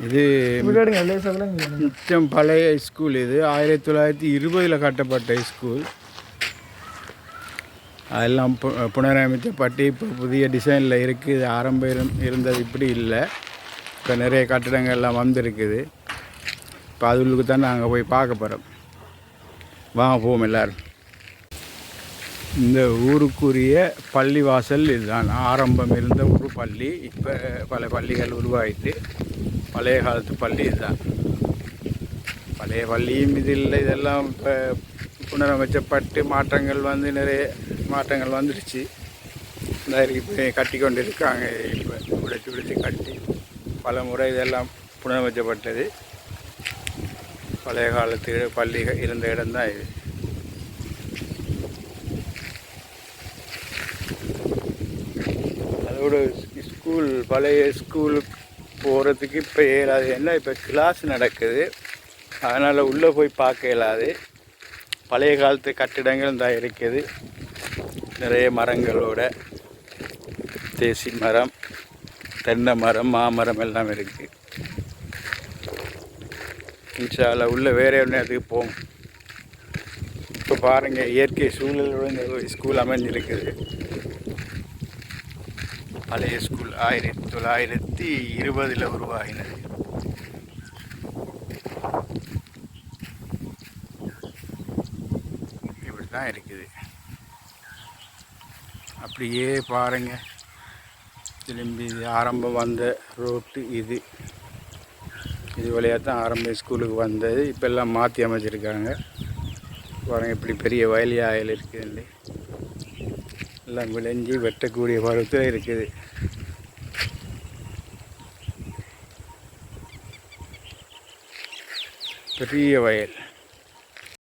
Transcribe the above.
இது மிச்சம் பழைய ஸ்கூல். இது 1920 கட்டப்பட்ட ஸ்கூல். அதெல்லாம் புனரமைக்கப்பட்டு இப்போ புதிய டிசைனில் இருக்குது. ஆரம்பம் இருந்தது இப்படி இல்லை. இப்போ நிறைய கட்டிடங்கள்லாம் வந்திருக்குது. இப்போ அதுகளுக்கு தான் நாங்கள் போய் பார்க்க போகிறோம். வாங்க போவோம் எல்லோரும். இந்த ஊருக்குரிய பள்ளிவாசல் இதுதான். ஆரம்பம் இருந்த ஒரு பள்ளி. இப்போ பல பள்ளிகள் உருவாகிட்டு பழைய காலத்து பள்ளி இதுதான். பழைய பள்ளியும் இது இல்லை. இதெல்லாம் இப்போ புனரமைச்சப்பட்டு மாற்றங்கள் வந்து நிறைய மாற்றங்கள் வந்துடுச்சு. இப்போ கட்டி கொண்டு இருக்காங்க. இப்போ உடைச்சி கட்டி பல முறை இதெல்லாம் புனரமைச்சப்பட்டது. பழைய காலத்து பள்ளி இருந்த இடம்தான் இது. அதோட ஸ்கூல் பழைய ஸ்கூலுக்கு போகிறதுக்கு இப்போ இயலாது. என்ன இப்போ கிளாஸ் நடக்குது, அதனால் உள்ளே போய் பார்க்க இயலாது. பழைய காலத்து கட்டிடங்கள் தான் இருக்குது. நிறைய மரங்களோட தேசி மரம், தென்னை மரம், மாமரம் எல்லாம் இருக்குது. இன்ஷால்லா உள்ளே வேறு இடத்துக்கு போகும். இப்போ பாருங்கள், இயற்கை சூழலோடு இந்த ஸ்கூல் அமைஞ்சிருக்குது. பழைய ஸ்கூல் 1920 உருவாகினது. இப்படி தான் இருக்குது. அப்படியே பாருங்கள், திரும்பி ஆரம்பம் வந்த ரோட்டு இது வழியாக தான் ஆரம்ப ஸ்கூலுக்கு வந்தது. இப்போ எல்லாம் மாற்றி அமைச்சிருக்காங்க. பாருங்கள், இப்படி பெரிய வயல் இருக்குது. எல்லாம் விளைஞ்சி வெட்டக்கூடிய பருவத்தில் இருக்குது. பெரிய வயல்.